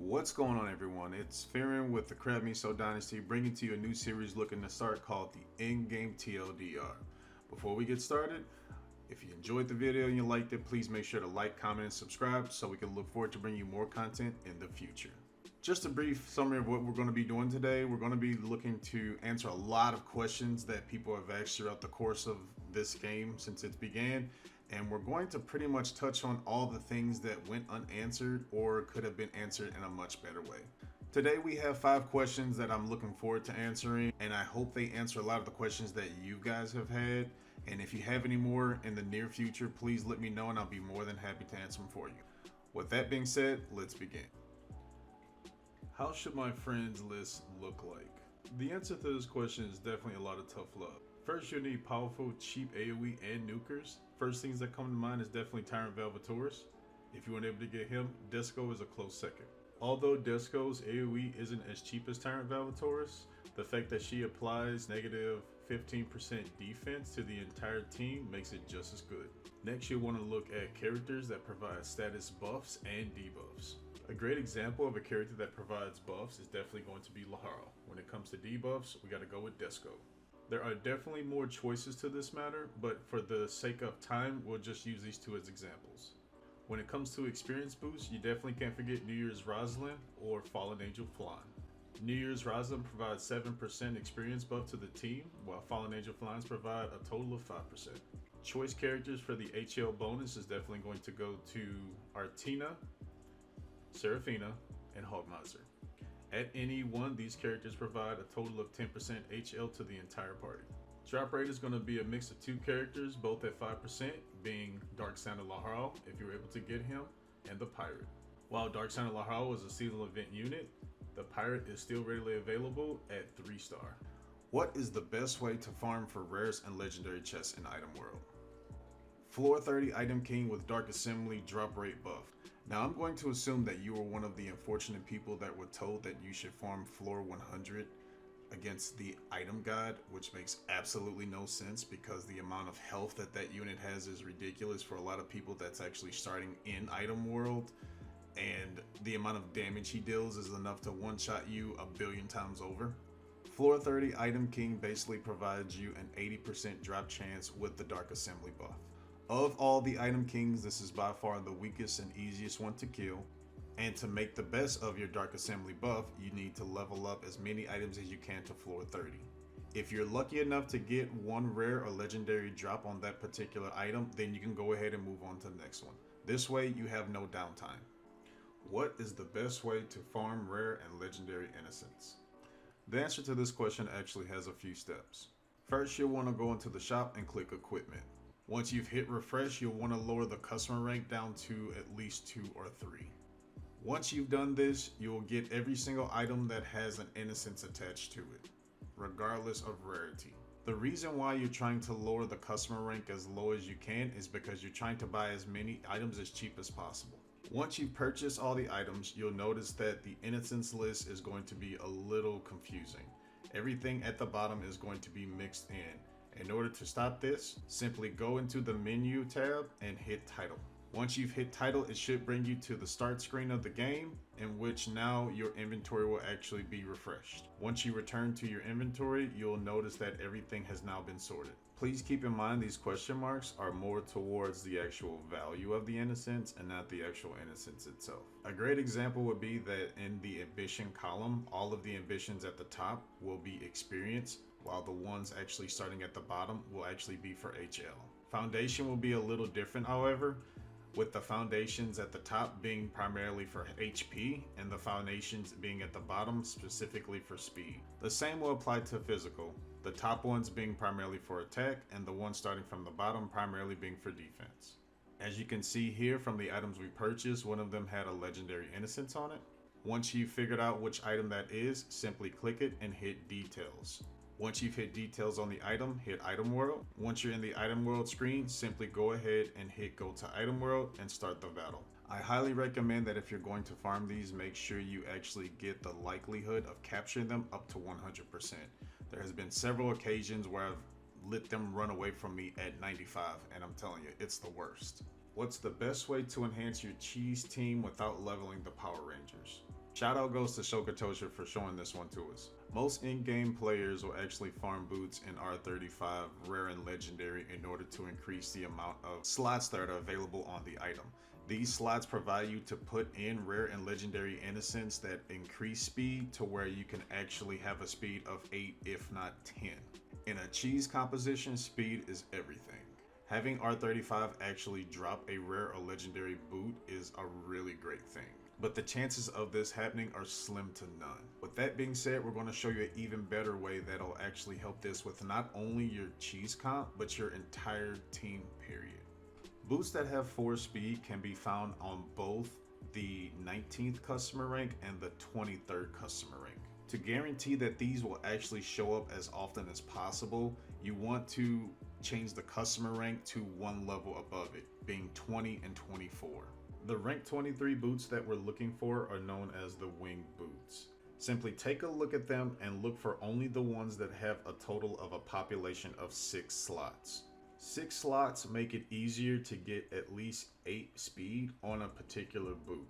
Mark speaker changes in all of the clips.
Speaker 1: What's going on, everyone? It's Farron with the Crab Miso Dynasty, bringing to you a new series looking to start called the In-Game TLDR. Before we get started, if you enjoyed the video and you liked it, please make sure to like, comment, and subscribe so we can look forward to bringing you more content in the future. Just a brief summary of what we're going to be doing today. We're going to be looking to answer a lot of questions that people have asked throughout the course of this game since it began. And we're going to pretty much touch on all the things that went unanswered or could have been answered in a much better way. Today we have 5 questions that I'm looking forward to answering, and I hope they answer a lot of the questions that you guys have had. And if you have any more in the near future, please let me know and I'll be more than happy to answer them for you. With that being said, let's begin. How should my friends list look like? The answer to this question is definitely a lot of tough love. First, you'll need powerful, cheap AoE and nukers. First things that come to mind is definitely Tyrant Velvetaurus. If you weren't able to get him, Disco is a close second. Although Disco's AoE isn't as cheap as Tyrant Velvetaurus, the fact that she applies negative 15% defense to the entire team makes it just as good. Next, you'll want to look at characters that provide status buffs and debuffs. A great example of a character that provides buffs is definitely going to be Laharo. When it comes to debuffs, we got to go with Disco. There are definitely more choices to this matter, but for the sake of time, we'll just use these 2 as examples. When it comes to experience boosts, you definitely can't forget New Year's Rosalind or Fallen Angel Flan. New Year's Rosalind provides 7% experience buff to the team, while Fallen Angel Flans provide a total of 5%. Choice characters for the HL bonus is definitely going to go to Artina, Seraphina, and Hogmiser. At any one, these characters provide a total of 10% HL to the entire party. Drop rate is going to be a mix of 2 characters, both at 5%, being Dark Santa Laharo, if you're able to get him, and the Pirate. While Dark Santa Laharo is a seasonal event unit, the Pirate is still readily available at 3-star. What is the best way to farm for rares and legendary chests in Item World? Floor 30 Item King with Dark Assembly drop rate buff. Now I'm going to assume that you are one of the unfortunate people that were told that you should farm floor 100 against the item god, which makes absolutely no sense because the amount of health that that unit has is ridiculous for a lot of people that's actually starting in Item World, and the amount of damage he deals is enough to one-shot you a billion times over. Floor 30 Item King basically provides you an 80% drop chance with the Dark Assembly buff. Of all the Item Kings, this is by far the weakest and easiest one to kill. And to make the best of your Dark Assembly buff, you need to level up as many items as you can to floor 30. If you're lucky enough to get one rare or legendary drop on that particular item, then you can go ahead and move on to the next one. This way you have no downtime. What is the best way to farm rare and legendary innocence? The answer to this question actually has a few steps. First, you'll want to go into the shop and click equipment. Once you've hit refresh, you'll want to lower the customer rank down to at least 2 or 3. Once you've done this, you'll get every single item that has an innocence attached to it, regardless of rarity. The reason why you're trying to lower the customer rank as low as you can is because you're trying to buy as many items as cheap as possible. Once you purchase all the items, you'll notice that the innocence list is going to be a little confusing. Everything at the bottom is going to be mixed in. In order to stop this, simply go into the menu tab and hit title. Once you've hit title, it should bring you to the start screen of the game, in which now your inventory will actually be refreshed. Once you return to your inventory, you'll notice that everything has now been sorted. Please keep in mind these question marks are more towards the actual value of the innocence and not the actual innocence itself. A great example would be that in the ambition column, all of the ambitions at the top will be experience, while the ones actually starting at the bottom will actually be for HL. Foundation will be a little different, however, with the foundations at the top being primarily for HP and the foundations being at the bottom specifically for speed. The same will apply to physical, the top ones being primarily for attack and the ones starting from the bottom primarily being for defense. As you can see here from the items we purchased, one of them had a legendary innocence on it. Once you've figured out which item that is, simply click it and hit details. Once you've hit details on the item, hit Item World. Once you're in the Item World screen, simply go ahead and hit Go to Item World and start the battle. I highly recommend that if you're going to farm these, make sure you actually get the likelihood of capturing them up to 100%. There has been several occasions where I've let them run away from me at 95, and I'm telling you, it's the worst. What's the best way to enhance your cheese team without leveling the Power Rangers? Shout out goes to Shokatosha for showing this one to us. Most in-game players will actually farm boots in R35 rare and legendary in order to increase the amount of slots that are available on the item. These slots provide you to put in rare and legendary innocents that increase speed to where you can actually have a speed of 8 if not 10. In a cheese composition, speed is everything. Having R35 actually drop a rare or legendary boot is a really great thing, but the chances of this happening are slim to none. With that being said, we're going to show you an even better way that'll actually help this with not only your cheese comp, but your entire team period. Boots that have 4 speed can be found on both the 19th customer rank and the 23rd customer rank. To guarantee that these will actually show up as often as possible, you want to change the customer rank to one level above it, being 20 and 24. The rank 23 boots that we're looking for are known as the wing boots. Simply take a look at them and look for only the ones that have a total of a population of 6 slots. 6 slots make it easier to get at least 8 speed on a particular boot.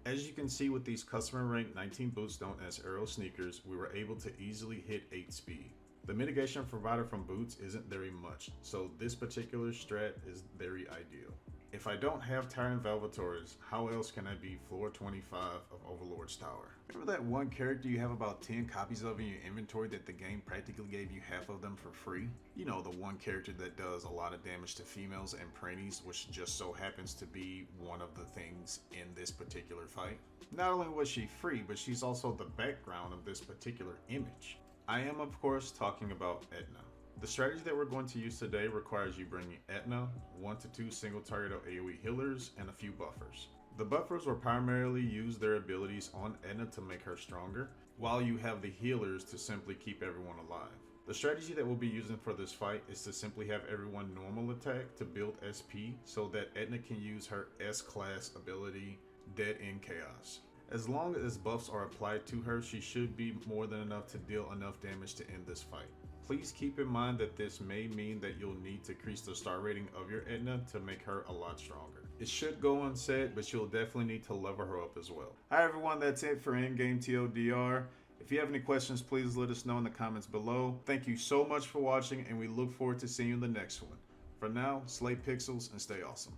Speaker 1: As you can see with these customer rank 19 boots known as Arrow Sneakers, we were able to easily hit 8 speed. The mitigation provided from boots isn't very much, so this particular strat is very ideal. If I don't have Tyrant Velvetoris, how else can I be floor 25 of Overlord's Tower? Remember that one character you have about 10 copies of in your inventory that the game practically gave you half of them for free? You know, the one character that does a lot of damage to females and prannies, which just so happens to be one of the things in this particular fight. Not only was she free, but she's also the background of this particular image. I am of course talking about Edna. The strategy that we're going to use today requires you bringing Edna, 1 to 2 single target AoE healers, and a few buffers. The buffers will primarily use their abilities on Edna to make her stronger, while you have the healers to simply keep everyone alive. The strategy that we'll be using for this fight is to simply have everyone normal attack to build SP so that Edna can use her S-class ability, Dead End Chaos. As long as buffs are applied to her, she should be more than enough to deal enough damage to end this fight. Please keep in mind that this may mean that you'll need to increase the star rating of your Edna to make her a lot stronger. It should go unsaid, but you'll definitely need to level her up as well. Hi everyone, that's it for in-game TLDR. If you have any questions, please let us know in the comments below. Thank you so much for watching, and we look forward to seeing you in the next one. For now, slay pixels and stay awesome.